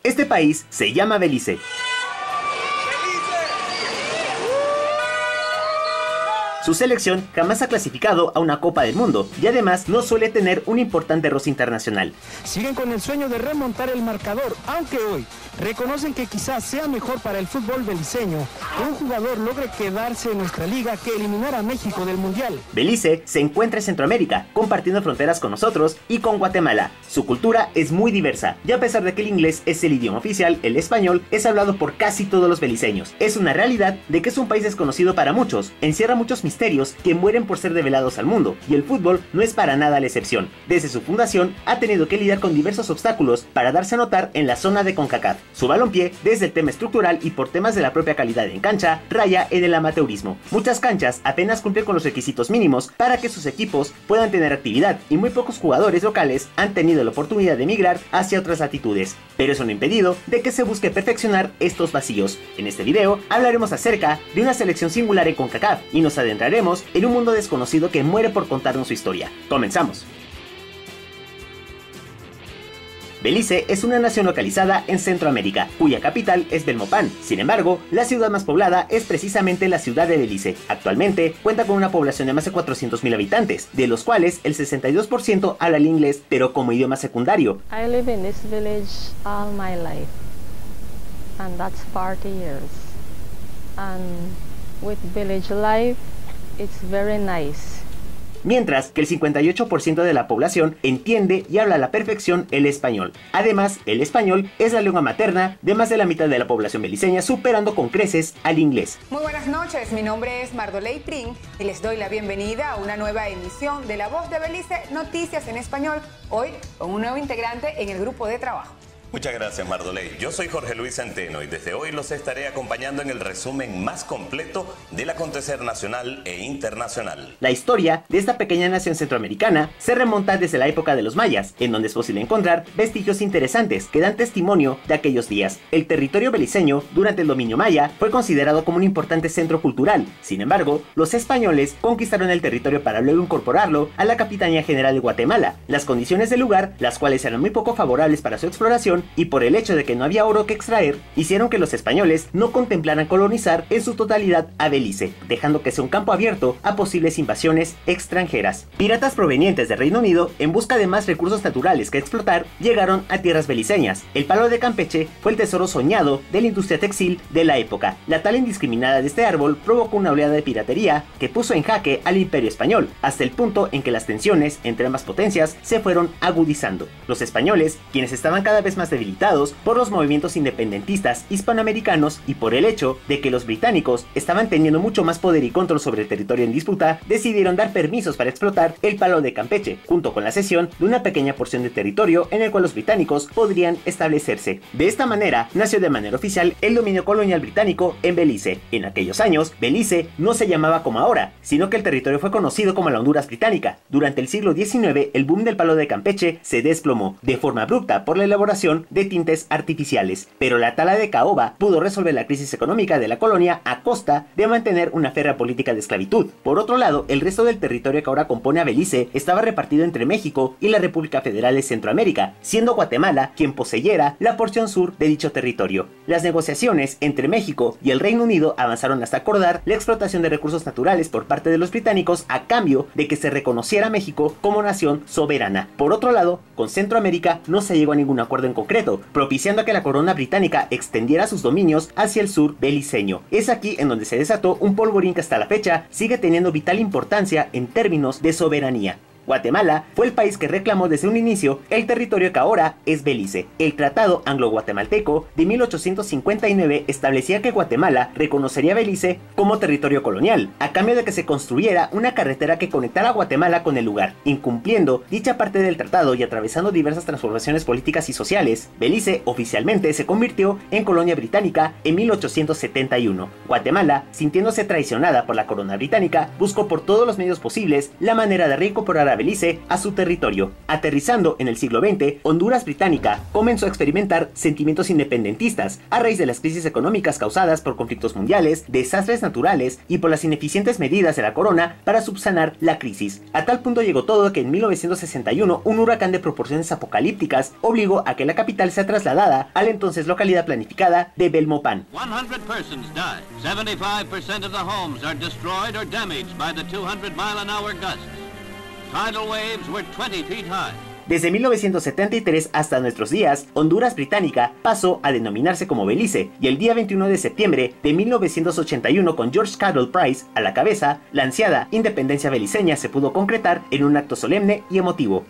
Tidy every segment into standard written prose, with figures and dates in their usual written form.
Este país se llama Belice. Su selección jamás ha clasificado a una Copa del Mundo y además no suele tener un importante roce internacional. Siguen con el sueño de remontar el marcador, aunque hoy reconocen que quizás sea mejor para el fútbol beliceño que un jugador logre quedarse en nuestra liga que eliminar a México del Mundial. Belice se encuentra en Centroamérica, compartiendo fronteras con nosotros y con Guatemala. Su cultura es muy diversa y a pesar de que el inglés es el idioma oficial, el español es hablado por casi todos los beliceños. Es una realidad de que es un país desconocido para muchos, encierra muchos misterios que mueren por ser develados al mundo, y el fútbol no es para nada la excepción. Desde su fundación ha tenido que lidiar con diversos obstáculos para darse a notar en la zona de CONCACAF. Su balompié, desde el tema estructural y por temas de la propia calidad en cancha, raya en el amateurismo. Muchas canchas apenas cumplen con los requisitos mínimos para que sus equipos puedan tener actividad y muy pocos jugadores locales han tenido la oportunidad de emigrar hacia otras latitudes. Pero eso no ha impedido de que se busque perfeccionar estos vacíos. En este video hablaremos acerca de una selección singular en CONCACAF y nos adentraremos en un mundo desconocido que muere por contarnos su historia. Comenzamos. Belice es una nación localizada en Centroamérica, cuya capital es Belmopán. Sin embargo, la ciudad más poblada es precisamente la ciudad de Belice. Actualmente cuenta con una población de más de 400,000 habitantes, de los cuales el 62% habla el inglés, pero como idioma secundario. I live in this village all my life, and that's 40 years. And with village life, it's very nice. Mientras que el 58% de la población entiende y habla a la perfección el español. Además, el español es la lengua materna de más de la mitad de la población beliceña, superando con creces al inglés. Muy buenas noches, mi nombre es Mardoley Prin y les doy la bienvenida a una nueva emisión de La Voz de Belice, Noticias en Español, hoy con un nuevo integrante en el grupo de trabajo. Muchas gracias, Mardoley. Yo soy Jorge Luis Centeno y desde hoy los estaré acompañando en el resumen más completo del acontecer nacional e internacional. La historia de esta pequeña nación centroamericana se remonta desde la época de los mayas, en donde es posible encontrar vestigios interesantes que dan testimonio de aquellos días. El territorio beliceño, durante el dominio maya, fue considerado como un importante centro cultural. Sin embargo, los españoles conquistaron el territorio para luego incorporarlo a la Capitanía General de Guatemala. Las condiciones del lugar, las cuales eran muy poco favorables para su exploración, y por el hecho de que no había oro que extraer, hicieron que los españoles no contemplaran colonizar en su totalidad a Belice, dejando que sea un campo abierto a posibles invasiones extranjeras. Piratas provenientes del Reino Unido, en busca de más recursos naturales que explotar, llegaron a tierras beliceñas. El palo de Campeche fue el tesoro soñado de la industria textil de la época. La tala indiscriminada de este árbol provocó una oleada de piratería que puso en jaque al Imperio español, hasta el punto en que las tensiones entre ambas potencias se fueron agudizando. Los españoles, quienes estaban cada vez más debilitados por los movimientos independentistas hispanoamericanos y por el hecho de que los británicos estaban teniendo mucho más poder y control sobre el territorio en disputa, decidieron dar permisos para explotar el palo de Campeche, junto con la cesión de una pequeña porción de territorio en el cual los británicos podrían establecerse. De esta manera, nació de manera oficial el dominio colonial británico en Belice. En aquellos años, Belice no se llamaba como ahora, sino que el territorio fue conocido como la Honduras británica. Durante el siglo XIX, el boom del palo de Campeche se desplomó de forma abrupta por la elaboración de tintes artificiales, pero la tala de caoba pudo resolver la crisis económica de la colonia a costa de mantener una férrea política de esclavitud. Por otro lado, el resto del territorio que ahora compone a Belice estaba repartido entre México y la República Federal de Centroamérica, siendo Guatemala quien poseyera la porción sur de dicho territorio. Las negociaciones entre México y el Reino Unido avanzaron hasta acordar la explotación de recursos naturales por parte de los británicos a cambio de que se reconociera a México como nación soberana. Por otro lado, con Centroamérica no se llegó a ningún acuerdo en concreto, propiciando que la corona británica extendiera sus dominios hacia el sur beliceño. Es aquí en donde se desató un polvorín que hasta la fecha sigue teniendo vital importancia en términos de soberanía. Guatemala fue el país que reclamó desde un inicio el territorio que ahora es Belice. El Tratado Anglo-Guatemalteco de 1859 establecía que Guatemala reconocería a Belice como territorio colonial, a cambio de que se construyera una carretera que conectara a Guatemala con el lugar. Incumpliendo dicha parte del tratado y atravesando diversas transformaciones políticas y sociales, Belice oficialmente se convirtió en colonia británica en 1871. Guatemala, sintiéndose traicionada por la corona británica, buscó por todos los medios posibles la manera de reincorporar a a Belice a su territorio. Aterrizando en el siglo XX, Honduras británica comenzó a experimentar sentimientos independentistas a raíz de las crisis económicas causadas por conflictos mundiales, desastres naturales y por las ineficientes medidas de la corona para subsanar la crisis. A tal punto llegó todo que en 1961 un huracán de proporciones apocalípticas obligó a que la capital sea trasladada a la entonces localidad planificada de Belmopan. 100 persons died. 75% of the homes are destroyed or damaged by the 200-mile-an-hour gusts. Tidal waves were 20 feet high. Desde 1973 hasta nuestros días, Honduras británica pasó a denominarse como Belice, y el día 21 de septiembre de 1981, con George Cadell Price a la cabeza, la ansiada independencia beliceña se pudo concretar en un acto solemne y emotivo.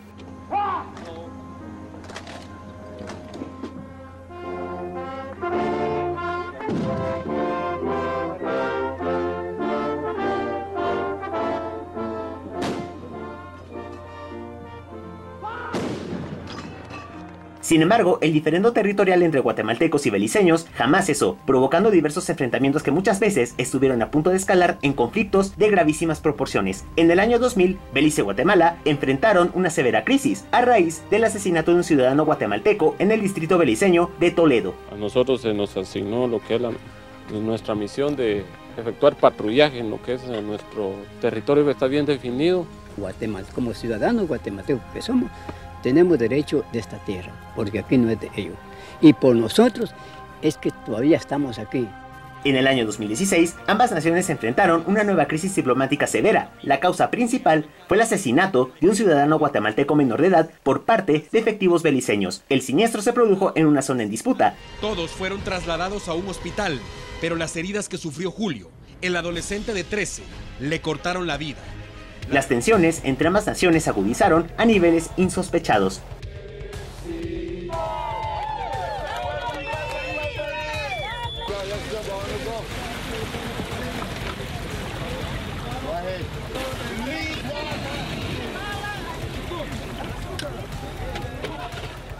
Sin embargo, el diferendo territorial entre guatemaltecos y beliceños jamás cesó, provocando diversos enfrentamientos que muchas veces estuvieron a punto de escalar en conflictos de gravísimas proporciones. En el año 2000, Belice y Guatemala enfrentaron una severa crisis a raíz del asesinato de un ciudadano guatemalteco en el distrito beliceño de Toledo. A nosotros se nos asignó lo que es nuestra misión de efectuar patrullaje en lo que es nuestro territorio que está bien definido. Guatemala, como ciudadanos guatemaltecos que somos, tenemos derecho de esta tierra, porque aquí no es de ellos. Y por nosotros es que todavía estamos aquí. En el año 2016, ambas naciones enfrentaron una nueva crisis diplomática severa. La causa principal fue el asesinato de un ciudadano guatemalteco menor de edad por parte de efectivos beliceños. El siniestro se produjo en una zona en disputa. Todos fueron trasladados a un hospital, pero las heridas que sufrió Julio, el adolescente de 13, le cortaron la vida. Las tensiones entre ambas naciones se agudizaron a niveles insospechados.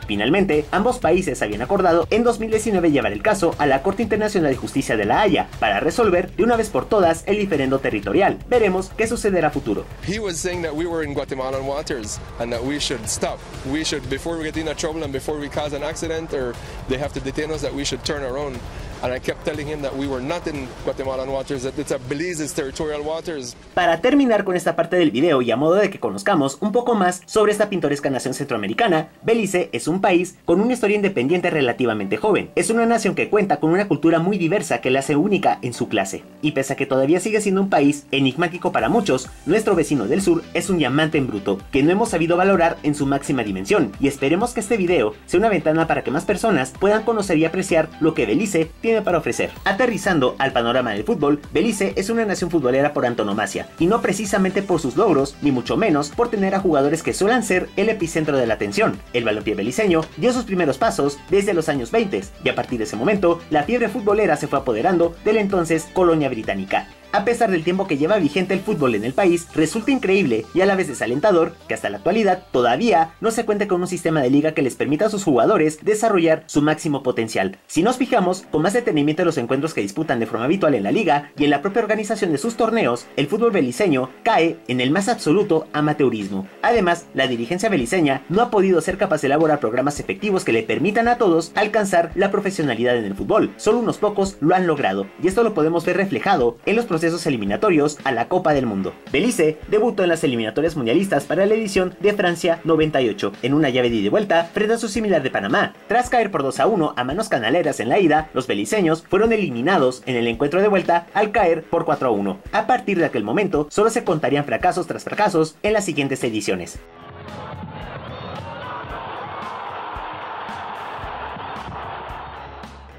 Finalmente, ambos países habían acordado en 2019 llevar el caso a la Corte Internacional de Justicia de La Haya para resolver de una vez por todas el diferendo territorial. Veremos qué sucederá a futuro. He was saying that we were in Guatemalan waters and that we should stop. We should, before we get in trouble and before we cause an accident or they have to detain us, that we should turn around. And I kept telling him that we were not in Guatemalan waters, that it's Belize's territorial waters. Para terminar con esta parte del video y a modo de que conozcamos un poco más sobre esta pintoresca nación centroamericana, Belice es un país con una historia independiente relativamente joven. Es una nación que cuenta con una cultura muy diversa que la hace única en su clase. Y pese a que todavía sigue siendo un país enigmático para muchos, nuestro vecino del sur es un diamante en bruto que no hemos sabido valorar en su máxima dimensión. Y esperemos que este video sea una ventana para que más personas puedan conocer y apreciar lo que Belice tiene para ofrecer. Aterrizando al panorama del fútbol, Belice es una nación futbolera por antonomasia, y no precisamente por sus logros, ni mucho menos por tener a jugadores que suelen ser el epicentro de la atención. El balompié beliceño dio sus primeros pasos desde los años 20, y a partir de ese momento, la fiebre futbolera se fue apoderando de la entonces colonia británica. A pesar del tiempo que lleva vigente el fútbol en el país, resulta increíble y a la vez desalentador que hasta la actualidad todavía no se cuente con un sistema de liga que les permita a sus jugadores desarrollar su máximo potencial. Si nos fijamos con más detenimiento en los encuentros que disputan de forma habitual en la liga y en la propia organización de sus torneos, el fútbol beliceño cae en el más absoluto amateurismo. Además, la dirigencia beliceña no ha podido ser capaz de elaborar programas efectivos que le permitan a todos alcanzar la profesionalidad en el fútbol. Solo unos pocos lo han logrado, y esto lo podemos ver reflejado en los procesos eliminatorios a la Copa del Mundo. Belice debutó en las eliminatorias mundialistas para la edición de Francia 98, en una llave de ida y vuelta frente a su similar de Panamá. Tras caer por 2-1 a manos canaleras en la ida, los beliceños fueron eliminados en el encuentro de vuelta al caer por 4-1. A partir de aquel momento, solo se contarían fracasos tras fracasos en las siguientes ediciones.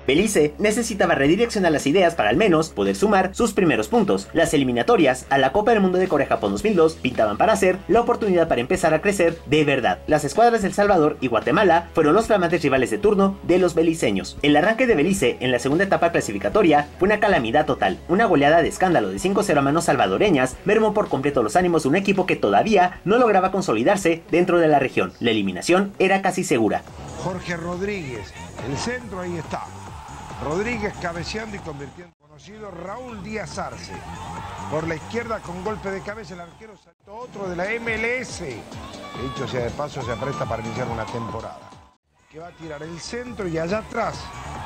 Belice necesitaba redireccionar las ideas para al menos poder sumar sus primeros puntos. Las eliminatorias a la Copa del Mundo de Corea-Japón 2002 pintaban para ser la oportunidad para empezar a crecer de verdad. Las escuadras de El Salvador y Guatemala fueron los flamantes rivales de turno de los beliceños. El arranque de Belice en la segunda etapa clasificatoria fue una calamidad total. Una goleada de escándalo de 5-0 a manos salvadoreñas mermó por completo los ánimos de un equipo que todavía no lograba consolidarse dentro de la región. La eliminación era casi segura. Jorge Rodríguez, el centro ahí está. Rodríguez cabeceando y convirtiendo. Conocido Raúl Díaz Arce. Por la izquierda con golpe de cabeza el arquero saltó otro de la MLS. Dicho sea de paso, se apresta para iniciar una temporada. Que va a tirar el centro y allá atrás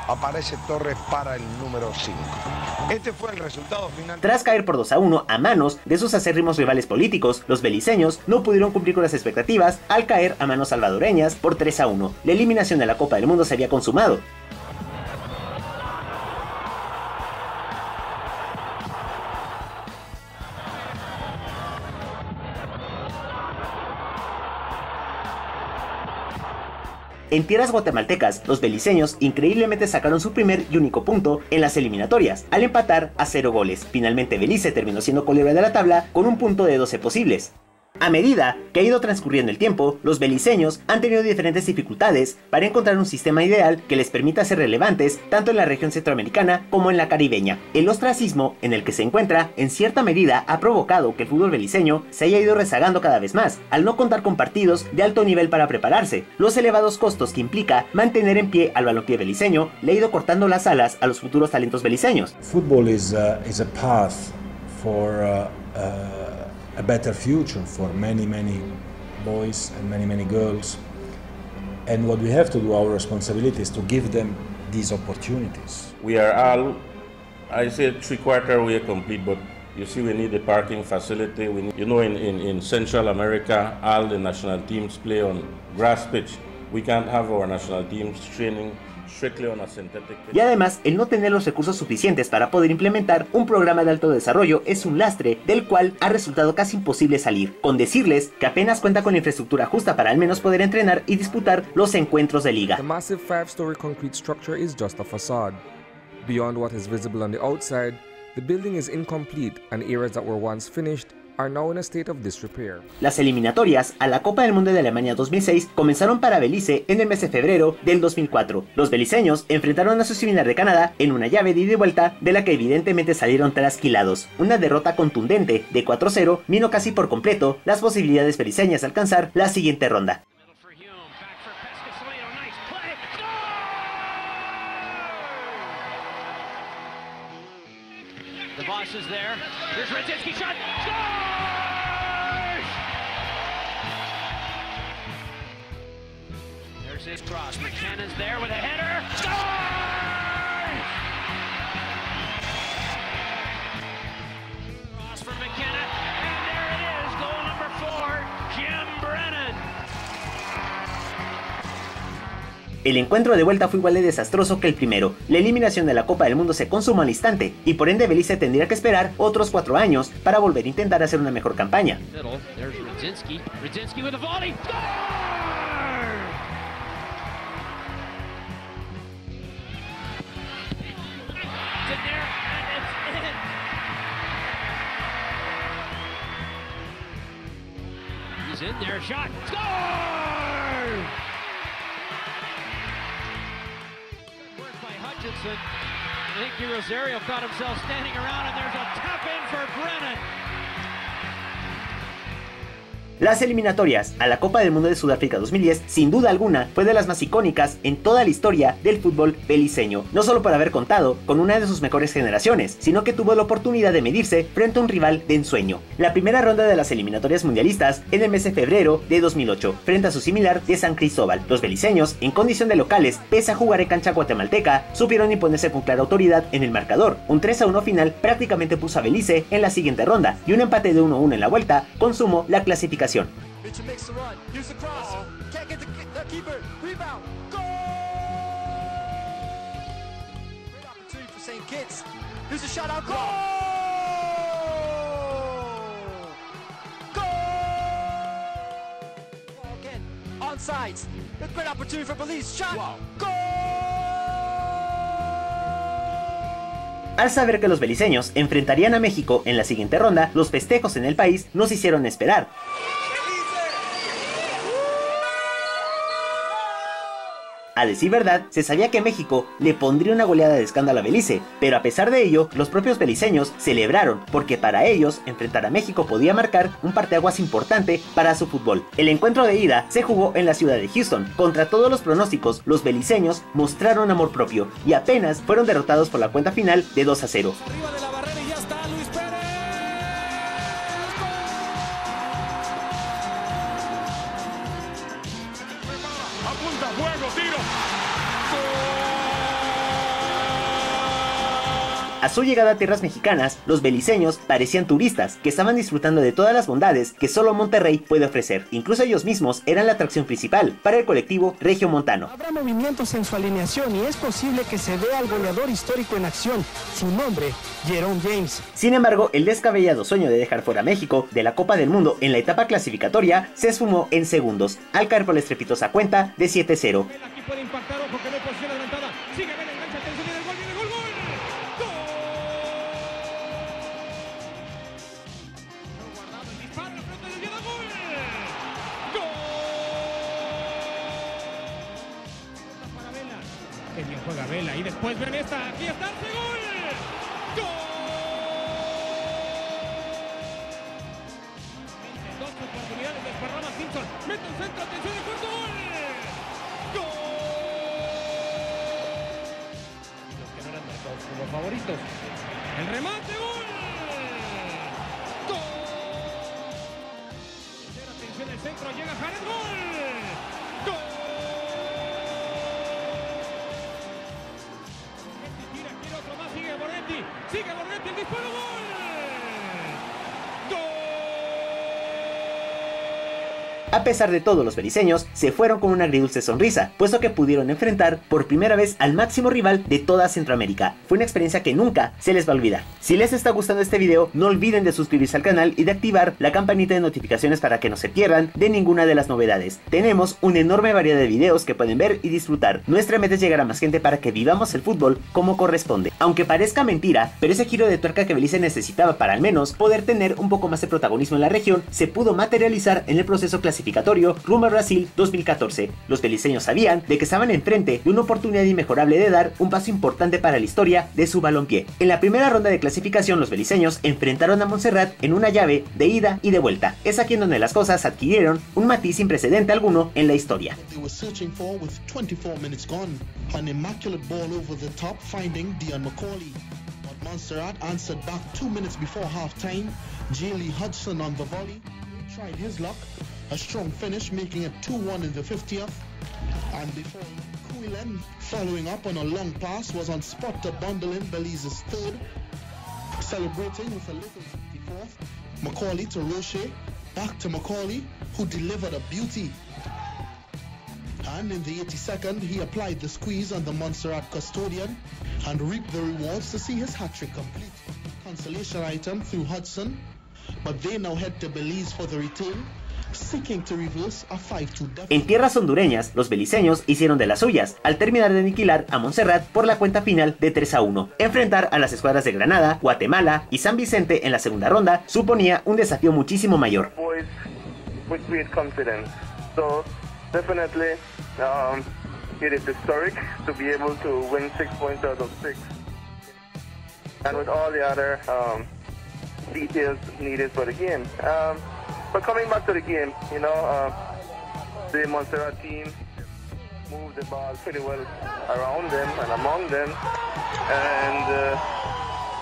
aparece Torres para el número 5. Este fue el resultado final. Tras caer por 2-1 a manos de sus acérrimos rivales políticos, los beliceños no pudieron cumplir con las expectativas al caer a manos salvadoreñas por 3-1. La eliminación de la Copa del Mundo se había consumado. En tierras guatemaltecas, los beliceños increíblemente sacaron su primer y único punto en las eliminatorias, al empatar a 0 goles. Finalmente Belice terminó siendo colero de la tabla con un punto de 12 posibles. A medida que ha ido transcurriendo el tiempo, los beliceños han tenido diferentes dificultades para encontrar un sistema ideal que les permita ser relevantes tanto en la región centroamericana como en la caribeña. El ostracismo en el que se encuentra, en cierta medida, ha provocado que el fútbol beliceño se haya ido rezagando cada vez más, al no contar con partidos de alto nivel para prepararse. Los elevados costos que implica mantener en pie al balompié beliceño le ha ido cortando las alas a los futuros talentos beliceños. Football is a path for a better future for many boys and many girls, and what we have to do, our responsibility is to give them these opportunities. We are all, I say 3/4 way complete, but you see we need the parking facility. We need, you know, in Central America all the national teams play on grass pitch. We can't have our national teams training strictly on a synthetic pitch. Y además, el no tener los recursos suficientes para poder implementar un programa de alto desarrollo es un lastre del cual ha resultado casi imposible salir, con decirles que apenas cuenta con la infraestructura justa para al menos poder entrenar y disputar los encuentros de liga. The massive 5-story concrete structure is just a facade. Beyond what is visible on the outside, the building is incomplete and areas that were once finished are now in a state of disrepair. Las eliminatorias a la Copa del Mundo de Alemania 2006 comenzaron para Belice en el mes de febrero del 2004. Los beliceños enfrentaron a su similar de Canadá en una llave de ida y vuelta de la que evidentemente salieron trasquilados. Una derrota contundente de 4-0 minó casi por completo las posibilidades beliceñas de alcanzar la siguiente ronda. The boss is there. Here's Radzinski shot. Scores! There's his cross. McKennon's there with a header. Scores! Cross from McKenna. And there it is. Goal number 4. Jim Brennan. El encuentro de vuelta fue igual de desastroso que el primero. La eliminación de la Copa del Mundo se consumó al instante y por ende Belice tendría que esperar otros 4 años para volver a intentar hacer una mejor campaña. There's Radzinski. Radzinski with a volley. Score! It's in there and it's in. He's in there. Shot. Score! Hutchinson. I think Rosario caught himself standing around and there's a tap in for Brennan. Las eliminatorias a la Copa del Mundo de Sudáfrica 2010, sin duda alguna, fue de las más icónicas en toda la historia del fútbol beliceño. No solo por haber contado con una de sus mejores generaciones, sino que tuvo la oportunidad de medirse frente a un rival de ensueño. La primera ronda de las eliminatorias mundialistas en el mes de febrero de 2008, frente a su similar de San Cristóbal. Los beliceños, en condición de locales, pese a jugar en cancha guatemalteca, supieron imponerse con clara autoridad en el marcador. Un 3-1 final prácticamente puso a Belice en la siguiente ronda, y un empate de 1-1 en la vuelta consumó la clasificación. Mitchell makes the run. Here's the cross. Can't get the keeper. Rebound. Goal! Great opportunity for St. Kitts. Here's a shot out. Goal! Goal! Ball again. Onsides. A great opportunity for Belize. Shot. Wow. Goal! Al saber que los beliceños enfrentarían a México en la siguiente ronda, los festejos en el país no se hicieron esperar. A decir verdad, se sabía que México le pondría una goleada de escándalo a Belice, pero a pesar de ello, los propios beliceños celebraron, porque para ellos, enfrentar a México podía marcar un parteaguas importante para su fútbol. El encuentro de ida se jugó en la ciudad de Houston. Contra todos los pronósticos, los beliceños mostraron amor propio y apenas fueron derrotados por la cuenta final de 2-0. Arriba de la barrera y ya está Luis Pérez. A su llegada a tierras mexicanas, los beliceños parecían turistas que estaban disfrutando de todas las bondades que solo Monterrey puede ofrecer. Incluso ellos mismos eran la atracción principal para el colectivo regiomontano. Habrá movimientos en su alineación y es posible que se vea al goleador histórico en acción, su nombre, Jerome James. Sin embargo, el descabellado sueño de dejar fuera a México de la Copa del Mundo en la etapa clasificatoria se esfumó en segundos, al caer por la estrepitosa cuenta de 7-0. Aquí puede impactar, ojo que no hay posición adelantada. Sigue Vela, engancha, atención, viene el gol, viene el gol, gol. Guardado el disparo, la pelota desviada, gol. Gol. Para Vela. Qué bien juega Vela. Y después ven esta, aquí está el gol. Gol. Dos oportunidades, desparrama Simpson. Mete un centro, atención, el cuarto gol. Como favoritos. El remate, gol. Gol. Atención el centro, llega Jared, gol. Gol. Borghetti tira, quiere otro más, sigue Borghetti, el disparo, gol. Gol. A pesar de todo, los beliceños se fueron con una agridulce sonrisa, puesto que pudieron enfrentar por primera vez al máximo rival de toda Centroamérica. Fue una experiencia que nunca se les va a olvidar. Si les está gustando este video, no olviden de suscribirse al canal y de activar la campanita de notificaciones para que no se pierdan de ninguna de las novedades. Tenemos una enorme variedad de videos que pueden ver y disfrutar. Nuestra meta es llegar a más gente para que vivamos el fútbol como corresponde. Aunque parezca mentira, pero ese giro de tuerca que Belice necesitaba para al menos poder tener un poco más de protagonismo en la región, se pudo materializar en el proceso clasificatorio rumbo a Brasil 2014. Los beliceños sabían de que estaban enfrente de una oportunidad inmejorable de dar un paso importante para la historia de su balompié. En la primera ronda de clasificación, los beliceños enfrentaron a Montserrat en una llave de ida y de vuelta. Es aquí en donde las cosas adquirieron un matiz sin precedente alguno en la historia. Montserrat answered back 2 minutes before half-time. Lee Hudson on the volley tried his luck, a strong finish, making it 2-1 in the 50th. And before Quillen, following up on a long pass, was on spot to bundle in Belize's third, celebrating with a little 54th. Macaulay to Roche, back to Macaulay, who delivered a beauty. And in the 82nd, he applied the squeeze on the Montserrat custodian and reaped the rewards to see his hat-trick complete. Consolation item through Hudson, but they now head to Belize for the return, seeking to reverse a 5-2 deficit. En tierras hondureñas, los beliceños hicieron de las suyas, al terminar de aniquilar a Montserrat por la cuenta final de 3-1. Enfrentar a las escuadras de Granada, Guatemala y San Vicente en la segunda ronda suponía un desafío muchísimo mayor. Definitely, it is historic to be able to win 6 points out of 6. And with all the other details needed for the game. But coming back to the game, you know, the Montserrat team moved the ball pretty well around them and among them. And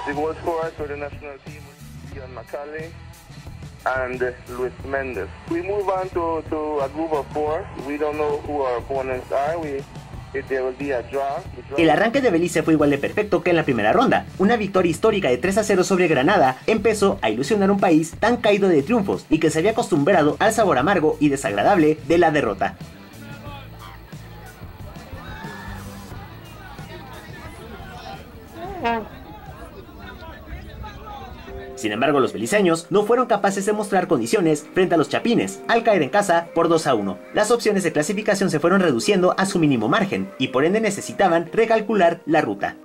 the goal scorers for the national team was Ian Macaulay and Luis Mendez. We move on to a group of 4. We don't know who our opponents are. There will be a draw. El arranque de Belice fue igual de perfecto que en la primera ronda. Una victoria histórica de 3-0 sobre Granada empezó a ilusionar un país tan caído de triunfos y que se había acostumbrado al sabor amargo y desagradable de la derrota. Sin embargo, los beliceños no fueron capaces de mostrar condiciones frente a los chapines, al caer en casa por 2-1. Las opciones de clasificación se fueron reduciendo a su mínimo margen, y por ende necesitaban recalcular la ruta.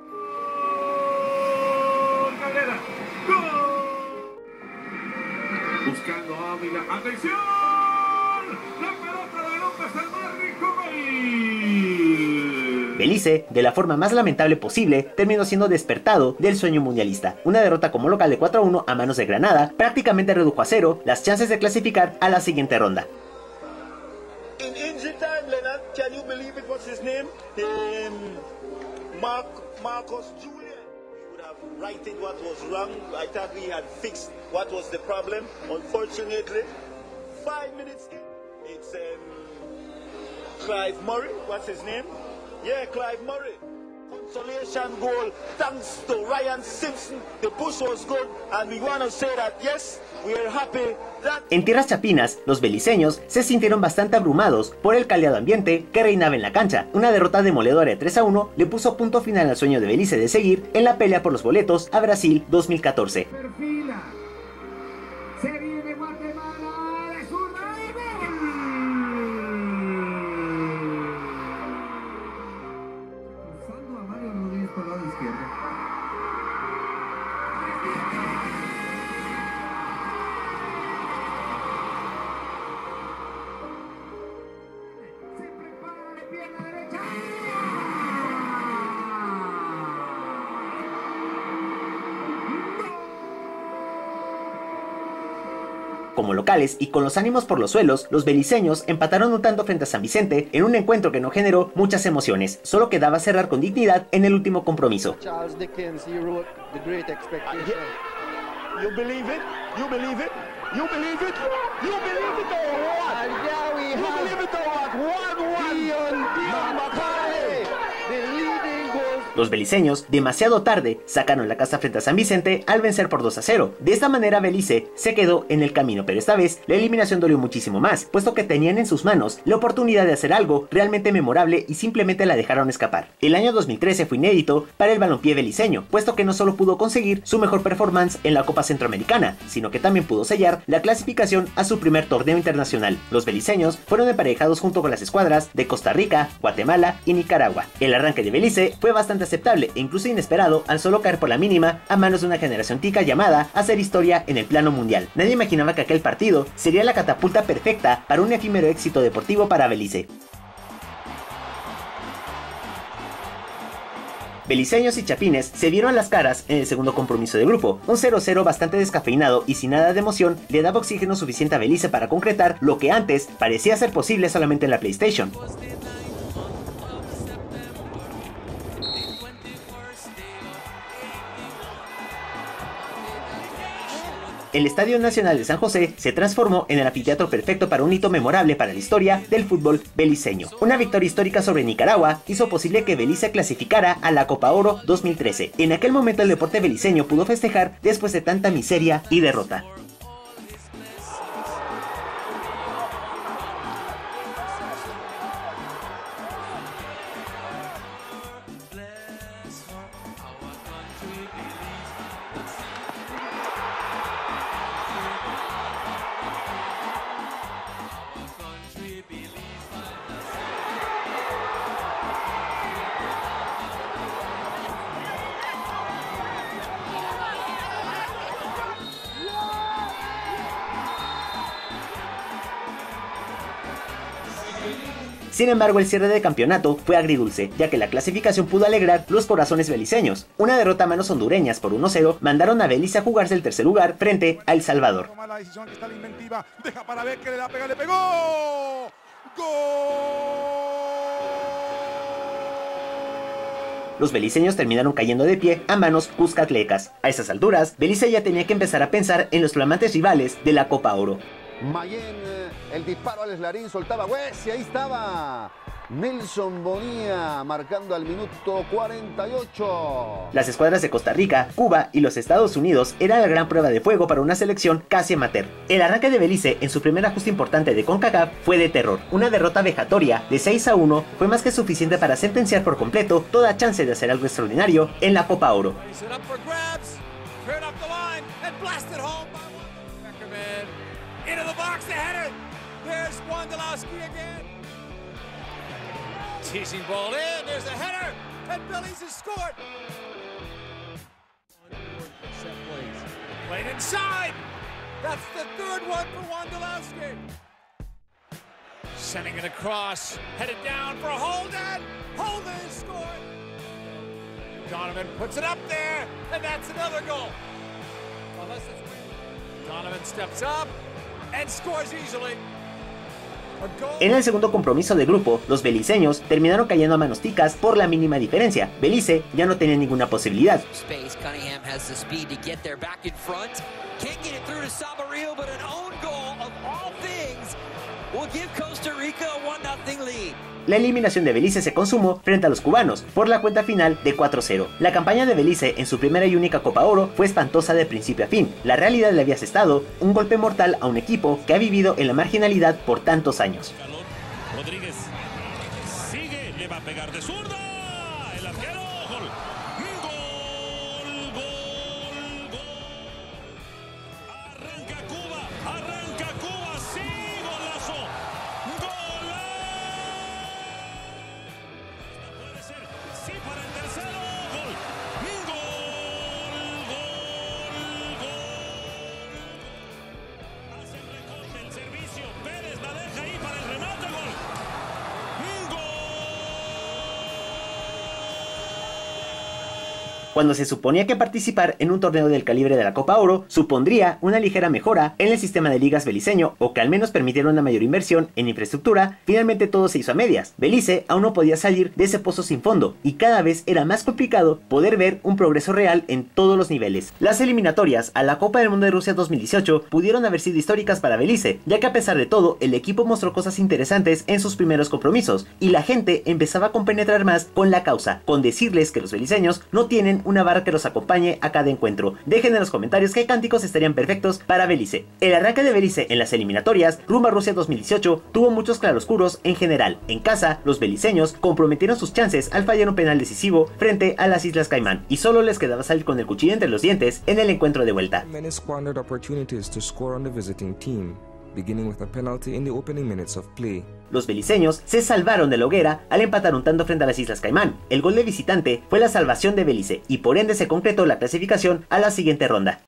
Buscando a Ávila, ¡atención! ¡La pelota de López el Marrico Belice, de la forma más lamentable posible, terminó siendo despertado del sueño mundialista. Una derrota como local de 4-1 a manos de Granada prácticamente redujo a 0 las chances de clasificar a la siguiente ronda. In injury time, Leonard, can you believe it was his name? Marcos Julian. We would have righted what was wrong. I thought we had fixed what was the problem. Unfortunately, 5 minutes in, it's Clive Murray. What's his name? Yeah, Clive Murray. Consolation. celebration goal thanks to Ryan Simpson. The push was good, and we want to say that yes, we are happy that... En tierras chapinas, los beliceños se sintieron bastante abrumados por el caldeado ambiente que reinaba en la cancha. Una derrota demoledora de 3-1 le puso punto final al sueño de Belice de seguir en la pelea por los boletos a Brasil 2014. Perfila. Se viene Guatemala de zurda y gol. Cruzando a Mario Rodríguez por el lado izquierdo. Se prepara de pierna derecha. Como locales y con los ánimos por los suelos, los beliceños empataron un tanto frente a San Vicente en un encuentro que no generó muchas emociones. Solo quedaba cerrar con dignidad en el último compromiso. Charles Dickens, he wrote The Great Expectation. You believe it? You believe it? You believe it? You believe it or what? And there we You have believe it or what? 1-1. Dion Macaulay, the leading goal. Los beliceños, demasiado tarde, sacaron la casa frente a San Vicente al vencer por 2-0. De esta manera Belice se quedó en el camino, pero esta vez la eliminación dolió muchísimo más, puesto que tenían en sus manos la oportunidad de hacer algo realmente memorable y simplemente la dejaron escapar. El año 2013 fue inédito para el balompié beliceño, puesto que no solo pudo conseguir su mejor performance en la Copa Centroamericana, sino que también pudo sellar la clasificación a su primer torneo internacional. Los beliceños fueron emparejados junto con las escuadras de Costa Rica, Guatemala y Nicaragua. El arranque de Belice fue bastante aceptable e incluso inesperado al solo caer por la mínima a manos de una generación tica llamada a hacer historia en el plano mundial. Nadie imaginaba que aquel partido sería la catapulta perfecta para un efímero éxito deportivo para Belice. Beliceños y chapines se vieron las caras en el segundo compromiso de grupo. Un 0-0 bastante descafeinado y sin nada de emoción le daba oxígeno suficiente a Belice para concretar lo que antes parecía ser posible solamente en la PlayStation. El Estadio Nacional de San José se transformó en el anfiteatro perfecto para un hito memorable para la historia del fútbol beliceño. Una victoria histórica sobre Nicaragua hizo posible que Belice clasificara a la Copa Oro 2013. En aquel momento el deporte beliceño pudo festejar después de tanta miseria y derrota. Sin embargo, el cierre de campeonato fue agridulce, ya que la clasificación pudo alegrar los corazones beliceños. Una derrota a manos hondureñas por 1-0 mandaron a Belice a jugarse el tercer lugar frente a El Salvador. La decisión que está la inventiva, deja para ver que le da pega, le pegó. ¡Gol! Los beliceños terminaron cayendo de pie a manos cuscatlecas. A esas alturas, Belice ya tenía que empezar a pensar en los flamantes rivales de la Copa Oro. Mayén, el disparo al Eslarín, soltaba Güez y ahí estaba Nelson Bonilla marcando al minuto 48. Las escuadras de Costa Rica, Cuba y los Estados Unidos eran la gran prueba de fuego para una selección casi amateur. El arranque de Belice en su primer ajuste importante de CONCACAF fue de terror. Una derrota vejatoria de 6-1 fue más que suficiente para sentenciar por completo toda chance de hacer algo extraordinario en la Copa Oro. Into the box, the header. There's Wondolowski again. Teasing ball in. There's the header. And Belize has scored. Set plays. Played inside. That's the third one for Wondolowski. Sending it across. Headed down for Holden. Holden has scored. Donovan puts it up there. And that's another goal. Donovan steps up. En el segundo compromiso de grupo, los beliceños terminaron cayendo a manos ticas por la mínima diferencia. Belice ya no tenía ninguna posibilidad. will give Costa Rica a 1-0 lead. La eliminación de Belice se consumó frente a los cubanos por la cuenta final de 4-0. La campaña de Belice en su primera y única Copa Oro fue espantosa de principio a fin. La realidad le había asestado un golpe mortal a un equipo que ha vivido en la marginalidad por tantos años. Rodríguez sigue, le va a pegar de zurda. El arquero, gol. Gol. Arranca Cuba, sí, golazo. Puede ser, sí, para el tercero, gol. Hace el recorte, el servicio, Pérez la deja ahí para el remate, gol. Cuando se suponía que participar en un torneo del calibre de la Copa Oro supondría una ligera mejora en el sistema de ligas beliceño o que al menos permitiera una mayor inversión en infraestructura, finalmente todo se hizo a medias. Belice aún no podía salir de ese pozo sin fondo y cada vez era más complicado poder ver un progreso real en todos los niveles. Las eliminatorias a la Copa del Mundo de Rusia 2018 pudieron haber sido históricas para Belice, ya que a pesar de todo el equipo mostró cosas interesantes en sus primeros compromisos y la gente empezaba a compenetrar más con la causa, con decirles que los beliceños no tienen una barra que los acompañe a cada encuentro. Dejen en los comentarios qué cánticos estarían perfectos para Belice. El arranque de Belice en las eliminatorias rumbo a Rusia 2018 tuvo muchos claroscuros en general. En casa, los beliceños comprometieron sus chances al fallar un penal decisivo frente a las Islas Caimán y solo les quedaba salir con el cuchillo entre los dientes en el encuentro de vuelta. Many squandered opportunities to score on the visiting team, beginning with a penalty in the opening minutes of play. Los beliceños se salvaron de la hoguera al empatar un tanto frente a las Islas Caimán. El gol de visitante fue la salvación de Belice y por ende se concretó la clasificación a la siguiente ronda.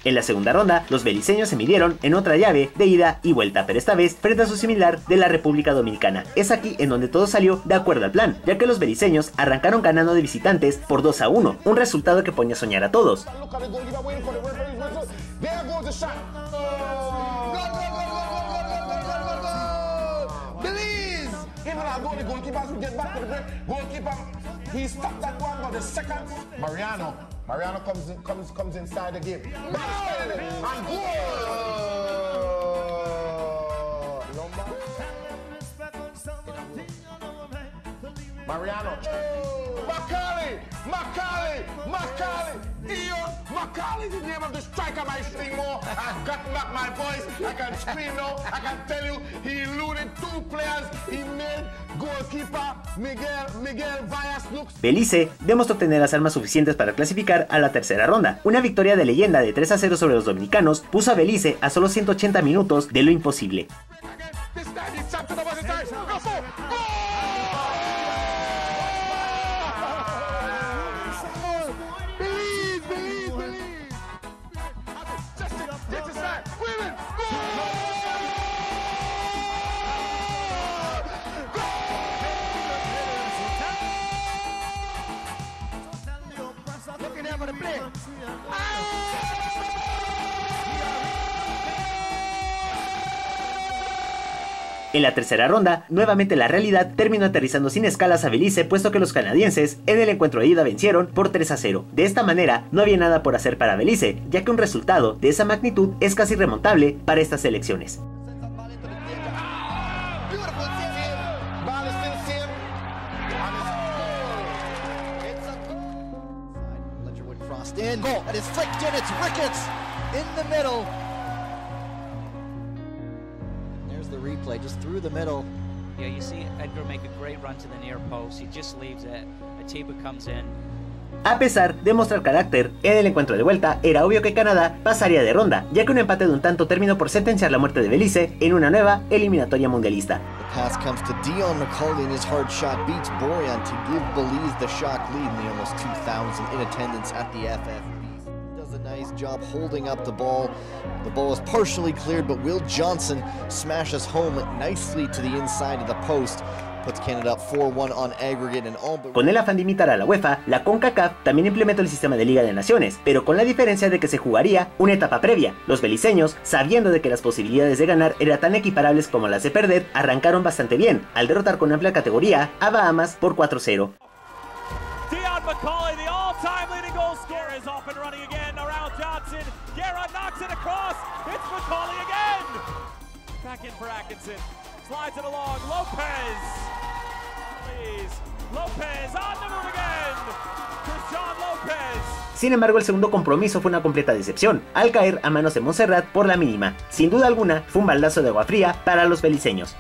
En la segunda ronda, los beliceños se midieron en otra llave de ida y vuelta, pero esta vez frente a su similar de la República Dominicana. Es aquí en donde todo salió de acuerdo al plan, ya que los beliceños arrancaron ganando de visitantes por 2-1, un resultado que ponía a soñar a todos. He stopped that one, but the second, Mariano comes inside the game. And goal! Mariano. Macaulay, the name of the striker by Sting More. I've gotten back my voice. I can scream now. I can tell you, he eluded two players. He made goalkeeper Miguel Vallas look. Belice demostró tener las armas suficientes para clasificar a la tercera ronda. Una victoria de leyenda de 3-0 sobre los dominicanos puso a Belice a solo 180 minutos de lo imposible. En la tercera ronda, nuevamente la realidad terminó aterrizando sin escalas a Belice, puesto que los canadienses en el encuentro de ida vencieron por 3-0. De esta manera, no había nada por hacer para Belice, ya que un resultado de esa magnitud es casi remontable para estas elecciones. The replay just through the middle. Yeah, you see Edgar make a great run to the near post. He just leaves it. Atiba comes in. A pesar de mostrar carácter, en el encuentro de vuelta era obvio que Canadá pasaría de ronda, ya que un empate de un tanto terminó por sentenciar la muerte de Belice en una nueva eliminatoria mundialista. The pass comes to Dion Macaulay and his hard shot beats Borjan to give Belize the shock lead in the almost 2,000 in attendance at the FFB. A nice job holding up the ball. The ball is partially cleared, but Will Johnson smashes home nicely to the inside of the post. puts Canada up 4-1 on aggregate and all but... Con el afán de imitar a la UEFA, la CONCACAF también implementó el sistema de Liga de Naciones, pero con la diferencia de que se jugaría una etapa previa. Los beliceños, sabiendo de que las posibilidades de ganar eran tan equiparables como las de perder, arrancaron bastante bien, al derrotar con amplia categoría a Bahamas por 4-0. Dion McCauley, the all-time leading goal scorer, is off and running again around Johnson. Guerra knocks it across. It's McCauley again. Back in for Atkinson. Slides it along. Lopez. Please. Lopez on the move again. Christian Lopez. Sin embargo, el segundo compromiso fue una completa decepción, al caer a manos de Montserrat por la mínima. Sin duda alguna, fue un baldazo de agua fría para los beliceños.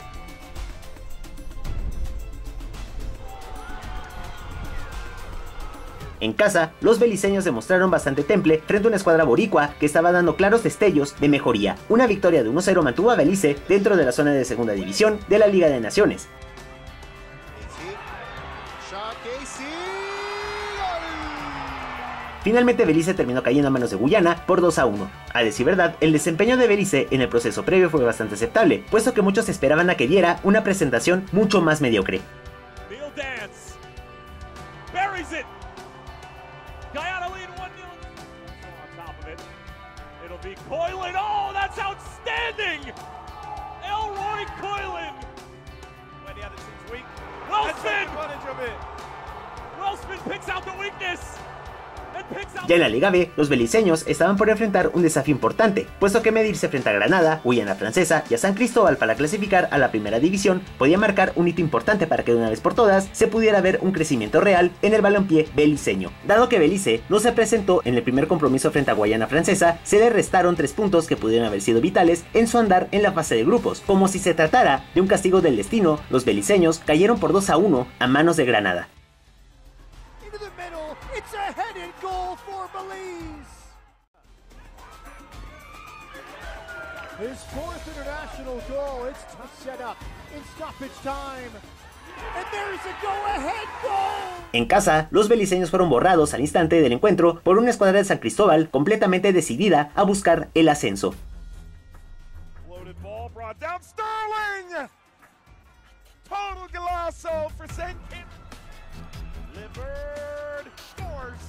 En casa, los beliceños demostraron bastante temple frente a una escuadra boricua que estaba dando claros destellos de mejoría. Una victoria de 1-0 mantuvo a Belice dentro de la zona de segunda división de la Liga de Naciones. Finalmente Belice terminó cayendo a manos de Guyana por 2-1. A decir verdad, el desempeño de Belice en el proceso previo fue bastante aceptable, puesto que muchos esperaban a que diera una presentación mucho más mediocre. Guyana lead 1-0 on top of it. It'll be Coylan. Oh, that's outstanding! Elroy Coylan. When the other team's weak. Wellspin! Wellspin picks out the weakness. Ya en la Liga B, los beliceños estaban por enfrentar un desafío importante, puesto que medirse frente a Granada, Guyana Francesa y a San Cristóbal para clasificar a la primera división podía marcar un hito importante para que de una vez por todas se pudiera ver un crecimiento real en el balompié beliceño. Dado que Belice no se presentó en el primer compromiso frente a Guyana Francesa, se le restaron 3 puntos que pudieron haber sido vitales en su andar en la fase de grupos. Como si se tratara de un castigo del destino, los beliceños cayeron por 2-1 a manos de Granada. It's a headed goal for Belize. His 4th international goal. It's tough setup in stoppage time. And there's a go-ahead goal. En casa, los beliceños fueron borrados al instante del encuentro por una escuadra de San Cristóbal completamente decidida a buscar el ascenso. Loaded ball brought down Sterling. Total golazo for St. Kitts. Liberd scores.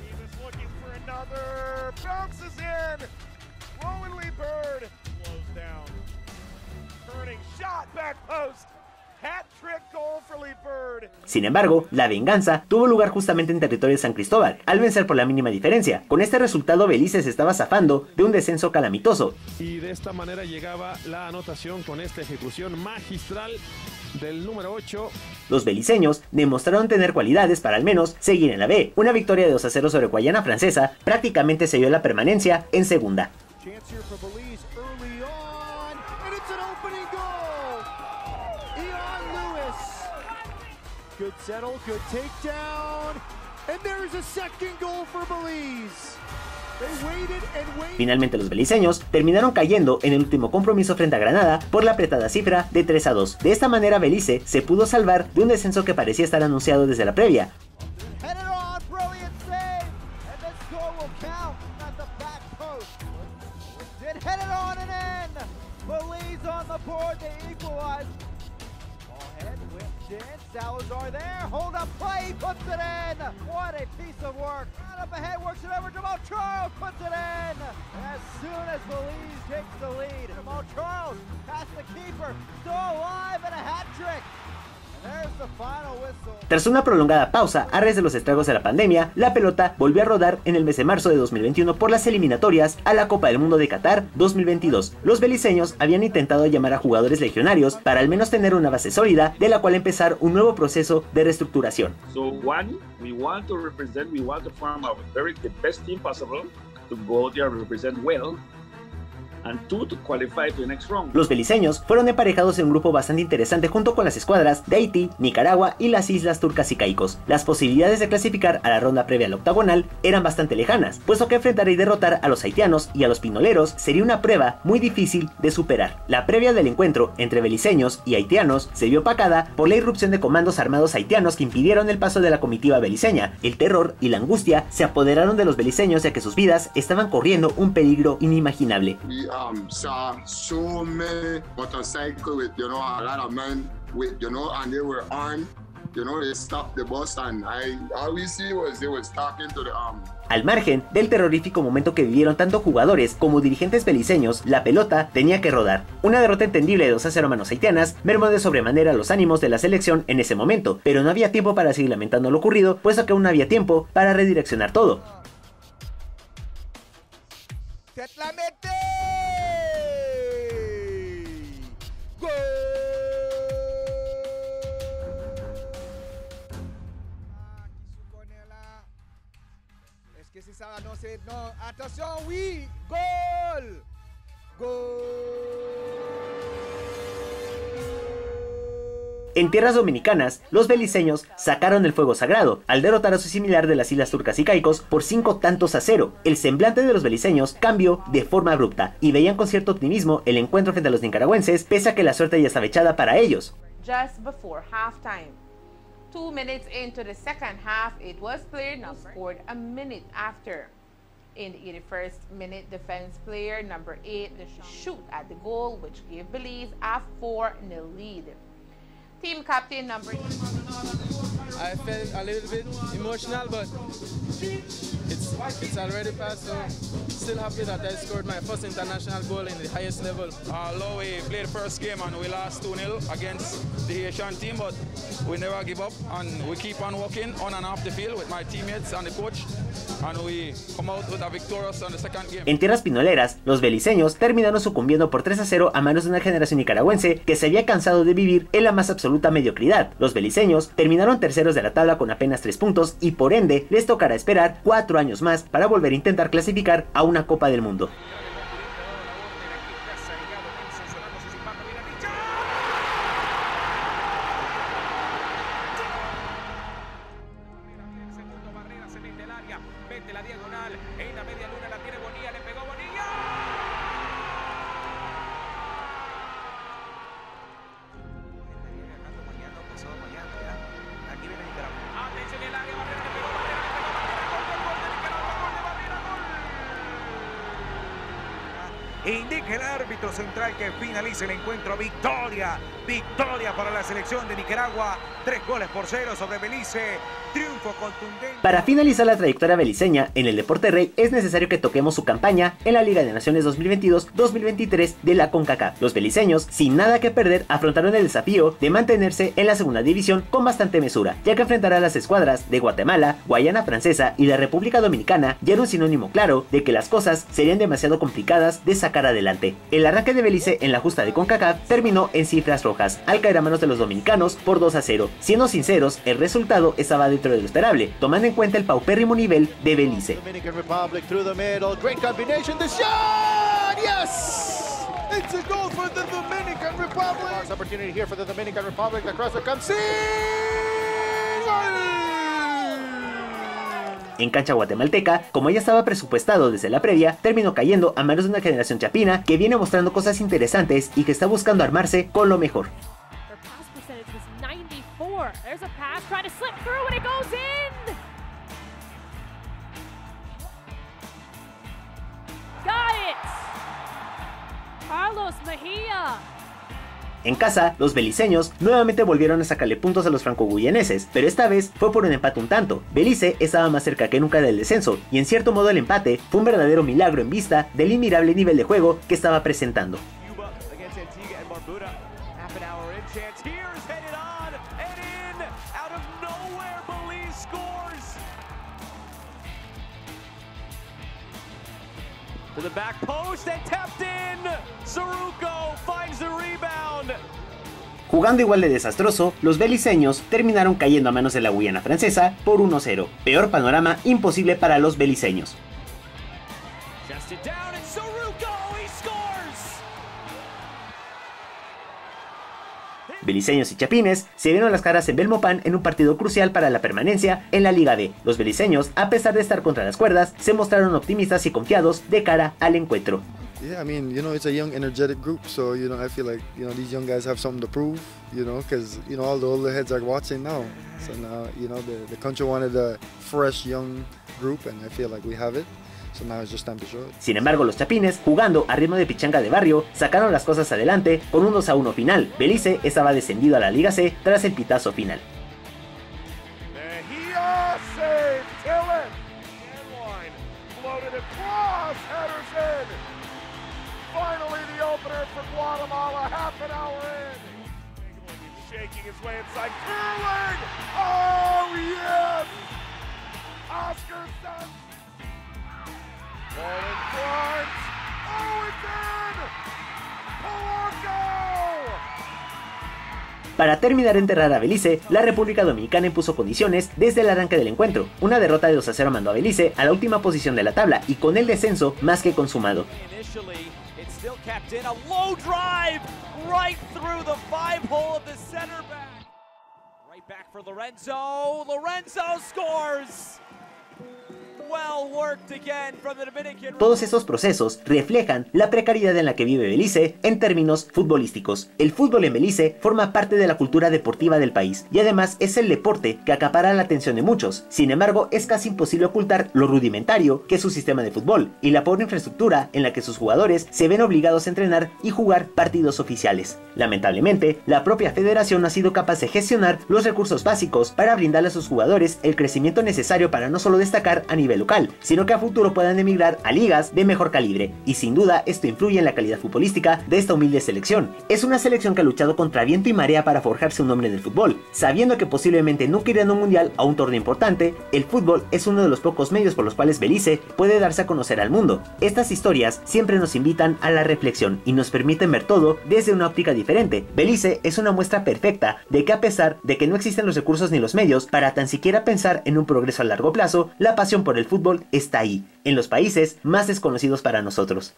He was looking for another. Bounces in. Rowan Liberd slows down. Turning shot back post. Hat-trick goal for Liberd. Sin embargo, la venganza tuvo lugar justamente en territorio de San Cristóbal, al vencer por la mínima diferencia. Con este resultado, Belice se estaba zafando de un descenso calamitoso. Y de esta manera llegaba la anotación con esta ejecución magistral del número 8. Los beliceños demostraron tener cualidades para al menos seguir en la B. Una victoria de 2-0 sobre Guyana Francesa prácticamente selló la permanencia en segunda. Good settle, good takedown, and there's a second goal for Belize. They waited and waited. Finalmente los beliceños terminaron cayendo en el último compromiso frente a Granada por la apretada cifra de 3-2. De esta manera Belice se pudo salvar de un descenso que parecía estar anunciado desde la previa. Salazar there, hold up play, puts it in. What a piece of work. Right up ahead, works it over. Jamal Charles puts it in. As soon as Belize takes the lead, Jamal Charles past the keeper, still alive, and a hat trick. Tras una prolongada pausa a raíz de los estragos de la pandemia, la pelota volvió a rodar en el mes de marzo de 2021 por las eliminatorias a la Copa del Mundo de Qatar 2022. Los beliceños habían intentado llamar a jugadores legionarios para al menos tener una base sólida de la cual empezar un nuevo proceso de reestructuración. So one, we want to form a the best team possible to go there and represent well. And 2 to qualify to the next round. Los beliceños fueron emparejados en un grupo bastante interesante junto con las escuadras de Haití, Nicaragua y las Islas Turcas y Caicos. Las posibilidades de clasificar a la ronda previa al octagonal eran bastante lejanas, puesto que enfrentar y derrotar a los haitianos y a los pinoleros sería una prueba muy difícil de superar. La previa del encuentro entre beliceños y haitianos se vio opacada por la irrupción de comandos armados haitianos que impidieron el paso de la comitiva beliceña. El terror y la angustia se apoderaron de los beliceños ya que sus vidas estaban corriendo un peligro inimaginable. saw so many motorcycles with, a lot of men with, and they were armed. They stopped the bus, and all we see was they was talking to the Al margen del terrorífico momento que vivieron tanto jugadores como dirigentes beliceños, la pelota tenía que rodar. Una derrota entendible de 2-0 a manos haitianas mermó de sobremanera los ánimos de la selección en ese momento, pero no había tiempo para seguir lamentando lo ocurrido, puesto que aún no había tiempo para redireccionar todo. No, atención, oui, gol, gol. En tierras dominicanas, los beliceños sacaron el fuego sagrado al derrotar a su similar de las Islas Turcas y Caicos por 5-0. El semblante de los beliceños cambió de forma abrupta y veían con cierto optimismo el encuentro frente a los nicaragüenses, pese a que la suerte ya estaba echada para ellos. Just before halftime. 2 minutes into the second half, it was played, now scored a minute after. In the 81st minute, defense player number 8 shoot at the goal, which gave Belize a 4-0 lead. Team captain number 2. I felt a little bit emotional, but it's already passed, so still happy that I scored my first international goal in the highest level. Although we played the first game and we lost 2-0 against the Haitian team, but we never give up and we keep on working on and off the field with my teammates and the coach, and we come out with a victorious on the second game. En tierras pinoleras, los beliceños terminaron sucumbiendo por 3-0 a manos de una generación nicaragüense que se había cansado de vivir en la más absoluta mediocridad. Los beliceños terminaron terceros de la tabla con apenas 3 puntos y por ende les tocará esperar 4 años más para volver a intentar clasificar a una Copa del Mundo. Indica el árbitro central que finalice el encuentro. Victoria, victoria para la selección de Nicaragua. 3-0 sobre Belice. Triunfo contundente. Para finalizar la trayectoria beliceña en el deporte rey es necesario que toquemos su campaña en la Liga de Naciones 2022-2023 de la CONCACAF. Los beliceños, sin nada que perder, afrontaron el desafío de mantenerse en la segunda división con bastante mesura, ya que enfrentar a las escuadras de Guatemala, Guayana Francesa y la República Dominicana ya era un sinónimo claro de que las cosas serían demasiado complicadas de sacar adelante. El arranque de Belice en la justa de CONCACAF terminó en cifras rojas, al caer a manos de los dominicanos por 2-0. Siendo sinceros, el resultado estaba dentro de lo esperable, tomando en cuenta el paupérrimo nivel de Belice. Dominican Republic through the middle, great combination, the shot, yes! It's a goal for the Dominican Republic. Last opportunity here for the Dominican Republic, the crosser comes in, goal! En cancha guatemalteca, como ya estaba presupuestado desde la previa, terminó cayendo a manos de una generación chapina que viene mostrando cosas interesantes y que está buscando armarse con lo mejor. There's a pass, trying to slip through and it goes in! Got it! Carlos Mejia! En casa, los beliceños nuevamente volvieron a sacarle puntos a los franco-guyaneses, pero esta vez fue por un empate un tanto. Belice estaba más cerca que nunca del descenso, y en cierto modo el empate fue un verdadero milagro en vista del inmirable nivel de juego que estaba presentando. To the back post and tapped in. Zaruco finds the rebound. Jugando igual de desastroso, los beliceños terminaron cayendo a manos de la Guayana Francesa por 1-0. Peor panorama imposible para los beliceños. Beliceños y chapines se vieron las caras en Belmopan en un partido crucial para la permanencia en la Liga D. Los beliceños, a pesar de estar contra las cuerdas, se mostraron optimistas y confiados de cara al encuentro. Yeah, I mean, it's a young, energetic group, so, I feel like, these young guys have something to prove, because, all the older heads are watching now. So now, the country wanted a fresh, young group, and I feel like we have it. So now it's just time to show it. Sin embargo, los chapines, jugando a ritmo de pichanga de barrio, sacaron las cosas adelante con un 2-1 final. Belice estaba descendido a la Liga C tras el pitazo final. Finally the opener for Guatemala, half an hour in. Shaking his way inside, curling! Oh yes! Oscar Sun. Ball in front. Oh, it's in! Polanco! Para terminar de enterrar a Belice, la República Dominicana impuso condiciones desde el arranque del encuentro. Una derrota de 2-0 mandó a Belice a la última posición de la tabla y con el descenso más que consumado. Still kept in a low drive right through the 5-hole of the center back. Right back for Lorenzo. Lorenzo scores. Well worked again from the Dominican. Todos estos procesos reflejan la precariedad en la que vive Belice en términos futbolísticos. El fútbol en Belice forma parte de la cultura deportiva del país y además es el deporte que acapara la atención de muchos. Sin embargo, es casi imposible ocultar lo rudimentario que es su sistema de fútbol y la pobre infraestructura en la que sus jugadores se ven obligados a entrenar y jugar partidos oficiales. Lamentablemente, la propia federación no ha sido capaz de gestionar los recursos básicos para brindarle a sus jugadores el crecimiento necesario para no solo destacar a nivel local, sino que a futuro puedan emigrar a ligas de mejor calibre, y sin duda esto influye en la calidad futbolística de esta humilde selección. Es una selección que ha luchado contra viento y marea para forjarse un nombre en el fútbol, sabiendo que posiblemente nunca irán a un mundial o a un torneo importante. El fútbol es uno de los pocos medios por los cuales Belice puede darse a conocer al mundo. Estas historias siempre nos invitan a la reflexión y nos permiten ver todo desde una óptica diferente. Belice es una muestra perfecta de que a pesar de que no existen los recursos ni los medios para tan siquiera pensar en un progreso a largo plazo, la pasión por el fútbol está ahí, en los países más desconocidos para nosotros.